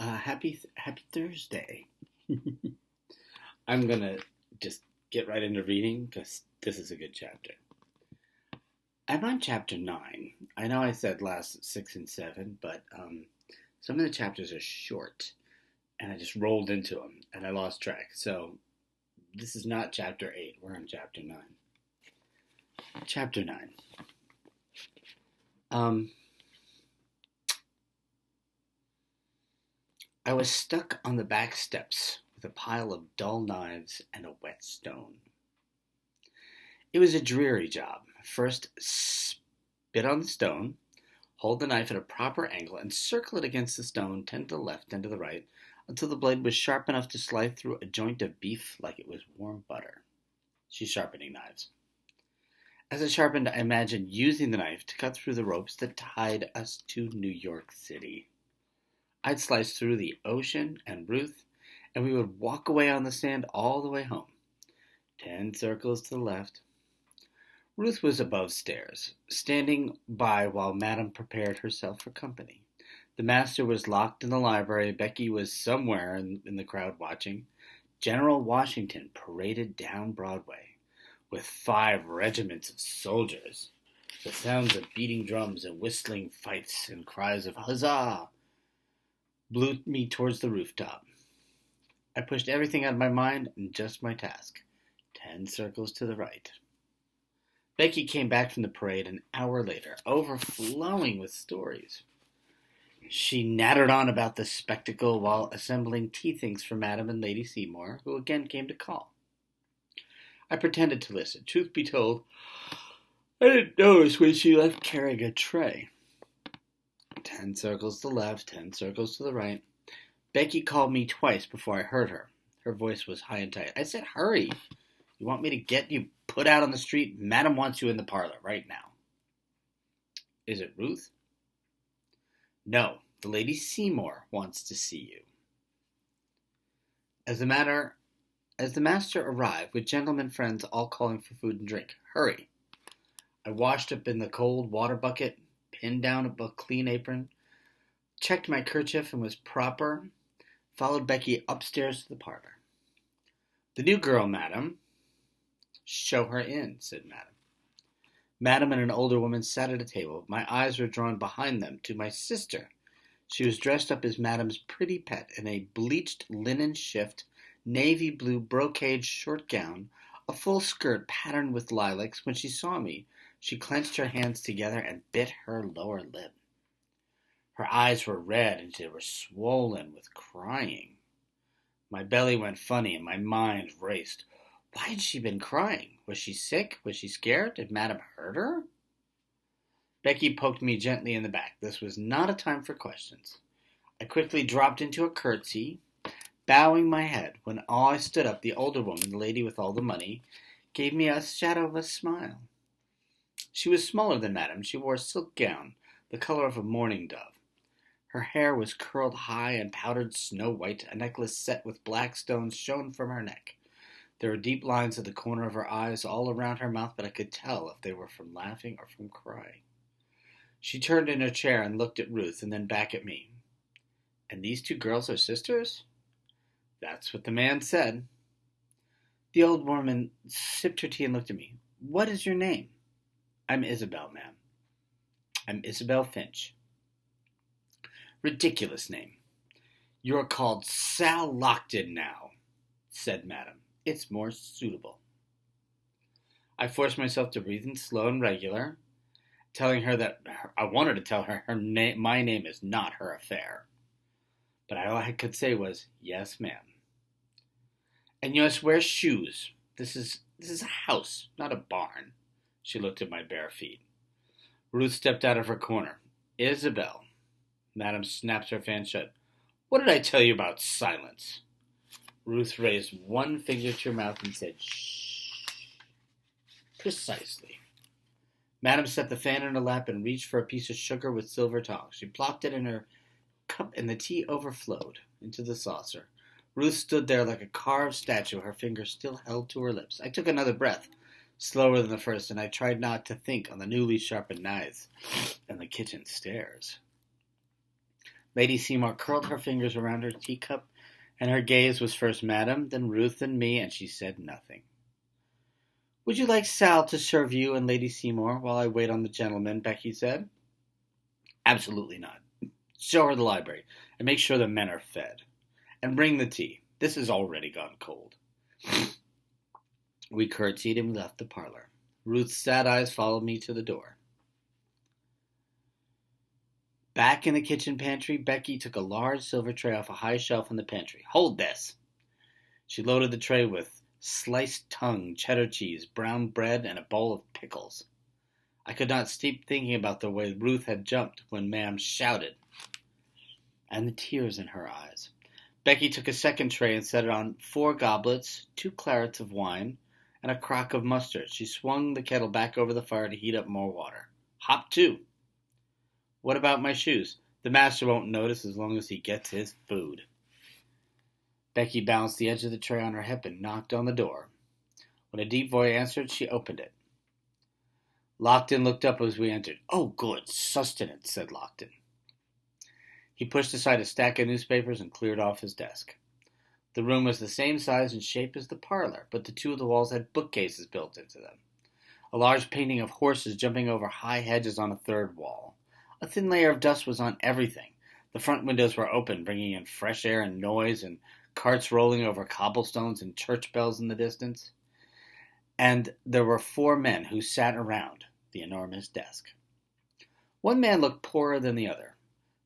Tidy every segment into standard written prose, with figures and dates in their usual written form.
Happy Thursday. I'm gonna just get right into reading because this is a good chapter. I'm on chapter 9. I know I said last 6 and 7, but some of the chapters are short, and I just rolled into them, and I lost track. So this is not chapter 8. We're on chapter 9. Chapter 9. Um, I was stuck on the back steps with a pile of dull knives and a wet stone. It was a dreary job. First, spit on the stone, hold the knife at a proper angle, and circle it against the stone, 10 to the left, 10 to the right, until the blade was sharp enough to slide through a joint of beef like it was warm butter. She's sharpening knives. As I sharpened, I imagined using the knife to cut through the ropes that tied us to New York City. I'd slice through the ocean and Ruth, and we would walk away on the sand all the way home. 10 circles to the left. Ruth was above stairs, standing by while Madame prepared herself for company. The master was locked in the library. Becky was somewhere in the crowd watching. General Washington paraded down Broadway with 5 regiments of soldiers. The sounds of beating drums and whistling fifes and cries of huzzah blew me towards the rooftop. I pushed everything out of my mind and just my task. 10 circles to the right. Becky came back from the parade an hour later, overflowing with stories. She nattered on about the spectacle while assembling tea things for Madame and Lady Seymour, who again came to call. I pretended to listen. Truth be told, I didn't notice when she left carrying a tray. 10 circles to the left, 10 circles to the right. Becky called me twice before I heard her. Her voice was high and tight. I said, hurry. You want me to get you put out on the street? Madam wants you in the parlor right now. Is it Ruth? No, the Lady Seymour wants to see you. As the master arrived, with gentlemen friends all calling for food and drink. Hurry. I washed up in the cold water bucket, pinned down a clean apron, checked my kerchief and was proper, followed Becky upstairs to the parlor. The new girl, madam. Show her in, said Madame. Madame and an older woman sat at a table. My eyes were drawn behind them to my sister. She was dressed up as Madame's pretty pet in a bleached linen shift, navy blue brocade short gown, a full skirt patterned with lilacs. When she saw me, she clenched her hands together and bit her lower lip. Her eyes were red and they were swollen with crying. My belly went funny and my mind raced. Why had she been crying? Was she sick? Was she scared? Did Madame hurt her? Becky poked me gently in the back. This was not a time for questions. I quickly dropped into a curtsy, bowing my head. When I stood up, the older woman, the lady with all the money, gave me a shadow of a smile. She was smaller than Madame. She wore a silk gown, the color of a mourning dove. Her hair was curled high and powdered snow white. A necklace set with black stones shone from her neck. There were deep lines at the corner of her eyes, all around her mouth, but I could tell if they were from laughing or from crying. She turned in her chair and looked at Ruth and then back at me. And these 2 girls are sisters? That's what the man said. The old woman sipped her tea and looked at me. What is your name? I'm Isabel, ma'am. I'm Isabel Finch. Ridiculous name. You're called Sal Lockton now, said Madame. It's more suitable. I forced myself to breathe in slow and regular, telling her that I wanted to tell her my name is not her affair. But all I could say was, yes, ma'am. And you must wear shoes. This is a house, not a barn. She looked at my bare feet. Ruth stepped out of her corner. Isabel. Madame snapped her fan shut. What did I tell you about silence? Ruth raised one finger to her mouth and said, shh. Precisely. Madame set the fan in her lap and reached for a piece of sugar with silver tongs. She plopped it in her cup and the tea overflowed into the saucer. Ruth stood there like a carved statue, her fingers still held to her lips. I took another breath, slower than the first, and I tried not to think on the newly sharpened knives and the kitchen stairs. Lady Seymour curled her fingers around her teacup, and her gaze was first Madam, then Ruth and me, and she said nothing. "Would you like Sal to serve you and Lady Seymour while I wait on the gentlemen?" Becky said. "Absolutely not. Show her the library, and make sure the men are fed. And bring the tea. This has already gone cold." We curtsied and we left the parlor. Ruth's sad eyes followed me to the door. Back in the kitchen pantry, Becky took a large silver tray off a high shelf in the pantry. "Hold this." She loaded the tray with sliced tongue, cheddar cheese, brown bread, and a bowl of pickles. I could not stop thinking about the way Ruth had jumped when Ma'am shouted, and the tears in her eyes. Becky took a second tray and set it on 4 goblets, 2 clarets of wine, and a crock of mustard. She swung the kettle back over the fire to heat up more water. "Hop 2. What about my shoes? The master won't notice as long as he gets his food." Becky balanced the edge of the tray on her hip and knocked on the door. When a deep voice answered, she opened it. Lockton looked up as we entered. "Oh, good sustenance," said Lockton. He pushed aside a stack of newspapers and cleared off his desk. The room was the same size and shape as the parlor, but the 2 of the walls had bookcases built into them. A large painting of horses jumping over high hedges on a third wall. A thin layer of dust was on everything. The front windows were open, bringing in fresh air and noise, and carts rolling over cobblestones and church bells in the distance. And there were 4 men who sat around the enormous desk. One man looked poorer than the other.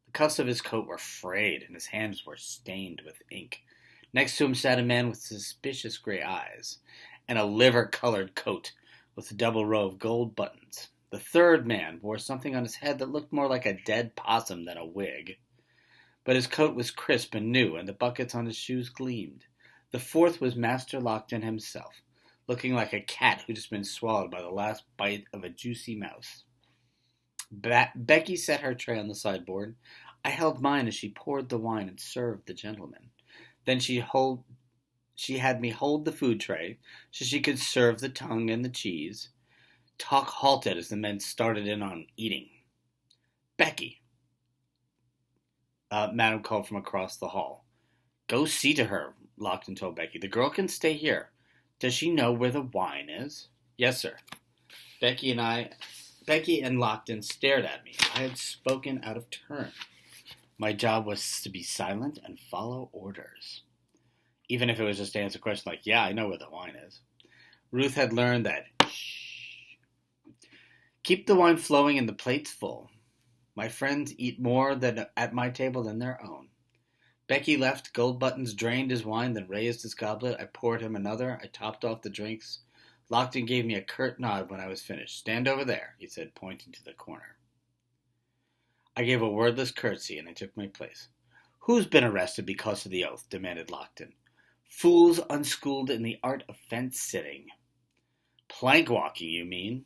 The cuffs of his coat were frayed, and his hands were stained with ink. Next to him sat a man with suspicious gray eyes, and a liver-colored coat with a double row of gold buttons. The third man wore something on his head that looked more like a dead possum than a wig. But his coat was crisp and new, and the buckets on his shoes gleamed. The fourth was Master Lockton himself, looking like a cat who'd just been swallowed by the last bite of a juicy mouse. Becky set her tray on the sideboard. I held mine as she poured the wine and served the gentlemen. Then she had me hold the food tray so she could serve the tongue and the cheese. Talk halted as the men started in on eating. "Becky," Madam called from across the hall. "Go see to her," Lockton told Becky. "The girl can stay here. Does she know where the wine is?" "Yes, sir." Becky and Lockton stared at me. I had spoken out of turn. My job was to be silent and follow orders. Even if it was just to answer questions like, "Yeah, I know where the wine is." Ruth had learned that, shh. Keep the wine flowing and the plates full. My friends eat more at my table than their own. Becky left. Gold Buttons drained his wine, then raised his goblet. I poured him another. I topped off the drinks. Lockton gave me a curt nod when I was finished. "Stand over there," he said, pointing to the corner. I gave a wordless curtsy, and I took my place. "Who's been arrested because of the oath?" demanded Lockton. "Fools unschooled in the art of fence-sitting." "Plank walking, you mean?"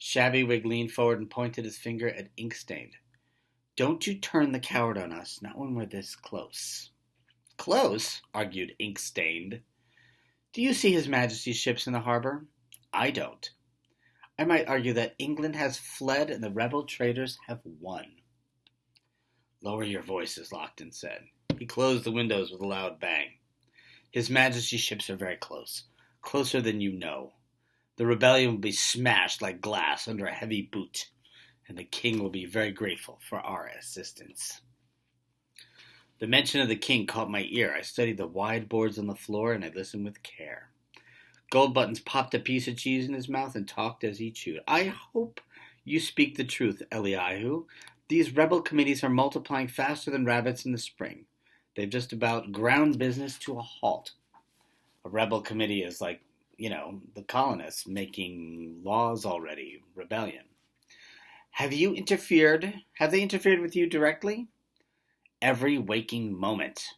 Shabbywig leaned forward and pointed his finger at Inkstained. "Don't you turn the coward on us, not when we're this close." "Close?" argued Inkstained. "Do you see His Majesty's ships in the harbor? I don't. I might argue that England has fled and the rebel traders have won." "Lower your voices," Lockton said. He closed the windows with a loud bang. "His Majesty's ships are very close. Closer than you know. The rebellion will be smashed like glass under a heavy boot, and the king will be very grateful for our assistance." The mention of the king caught my ear. I studied the wide boards on the floor, and I listened with care. Gold Buttons popped a piece of cheese in his mouth and talked as he chewed. "I hope you speak the truth, Eliyahu. These rebel committees are multiplying faster than rabbits in the spring. They've just about ground business to a halt." A rebel committee is like, the colonists making laws already. Rebellion. Have they interfered with you directly?" "Every waking moment.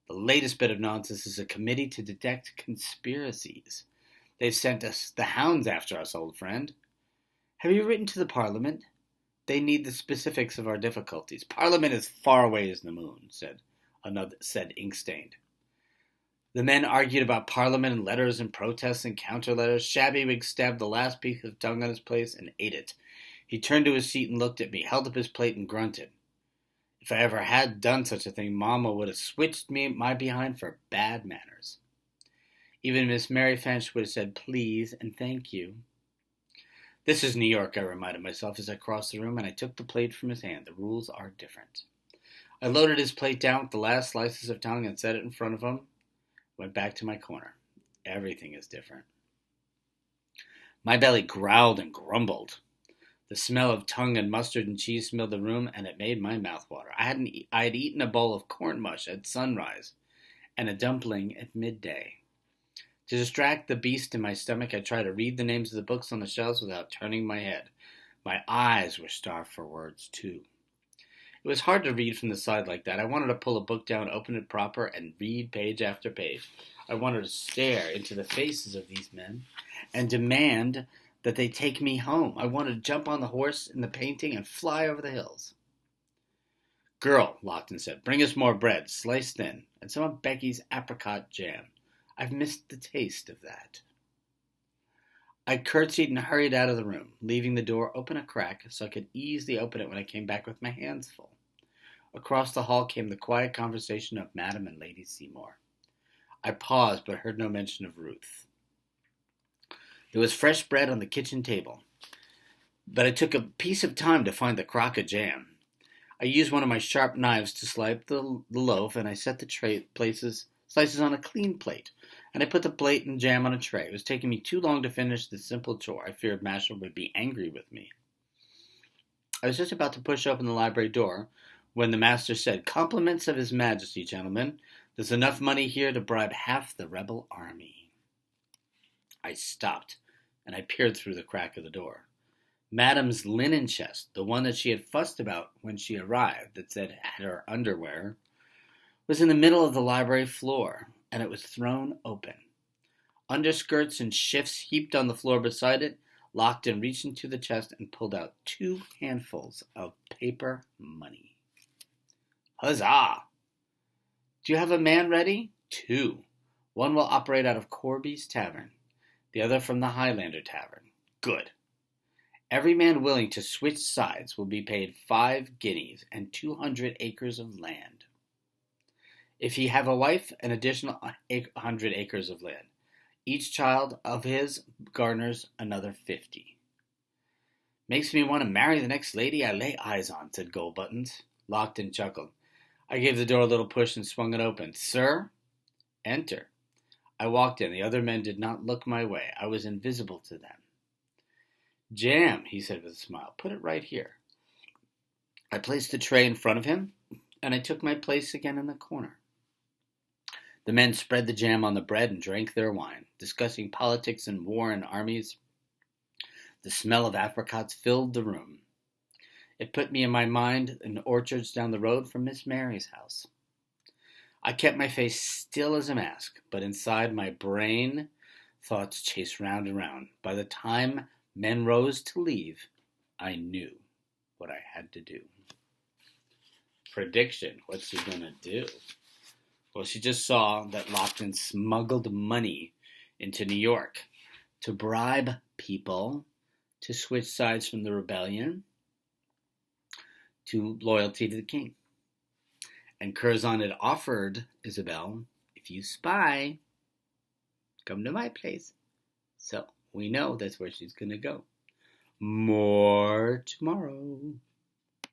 The latest bit of nonsense is a committee to detect conspiracies. They've sent the hounds after us, old friend." "Have you written to the Parliament?" "They need the specifics of our difficulties." "Parliament is far away as the moon," said Inkstained. The men argued about Parliament and letters and protests and counter-letters. Shabbywig stabbed the last piece of tongue on his plate and ate it. He turned to his seat and looked at me, held up his plate and grunted. If I ever had done such a thing, Mama would have switched me my behind for bad manners. Even Miss Mary Finch would have said please and thank you. This is New York, I reminded myself as I crossed the room and I took the plate from his hand. The rules are different. I loaded his plate down with the last slices of tongue and set it in front of him. Went back to my corner. Everything is different. My belly growled and grumbled. The smell of tongue and mustard and cheese filled the room, and it made my mouth water. I had eaten a bowl of corn mush at sunrise and a dumpling at midday. To distract the beast in my stomach, I tried to read the names of the books on the shelves without turning my head. My eyes were starved for words, too. It was hard to read from the side like that. I wanted to pull a book down, open it proper, and read page after page. I wanted to stare into the faces of these men and demand that they take me home. I wanted to jump on the horse in the painting and fly over the hills. Girl, Lockton said, bring us more bread, sliced thin, and some of Becky's apricot jam. I've missed the taste of that. I curtsied and hurried out of the room, leaving the door open a crack so I could easily open it when I came back with my hands full. Across the hall came the quiet conversation of Madam and Lady Seymour. I paused but heard no mention of Ruth. There was fresh bread on the kitchen table, but it took a piece of time to find the crock of jam. I used one of my sharp knives to slice the loaf, and I set the slices on a clean plate, and I put the plate and jam on a tray. It was taking me too long to finish this simple chore. I feared Masha would be angry with me. I was just about to push open the library door when the master said, "Compliments of His Majesty, gentlemen. There's enough money here to bribe half the rebel army." I stopped, and I peered through the crack of the door. Madam's linen chest, the one that she had fussed about when she arrived, that said had her underwear, was in the middle of the library floor, and it was thrown open. Underskirts and shifts heaped on the floor beside it. Lockton reached into the chest and pulled out 2 handfuls of paper money. Huzzah! Do you have a man ready? 2. One will operate out of Corby's Tavern, the other from the Highlander Tavern. Good. Every man willing to switch sides will be paid 5 guineas and 200 acres of land. If he have a wife, an additional 100 acres of land. Each child of his garners another 50. Makes me want to marry the next lady I lay eyes on, said Goldbuttons. Lockton chuckled. I gave the door a little push and swung it open. Sir, enter. I walked in. The other men did not look my way. I was invisible to them. Jam, he said with a smile. Put it right here. I placed the tray in front of him, and I took my place again in the corner. The men spread the jam on the bread and drank their wine, discussing politics and war and armies. The smell of apricots filled the room. It put me in my mind in orchards down the road from Miss Mary's house. I kept my face still as a mask, but inside my brain, thoughts chased round and round. By the time men rose to leave, I knew what I had to do. Prediction. What's she going to do? Well, she just saw that Lockton smuggled money into New York to bribe people to switch sides from the rebellion to loyalty to the king. And Curzon had offered Isabel, if you spy, come to my place. So we know that's where she's going to go. More tomorrow.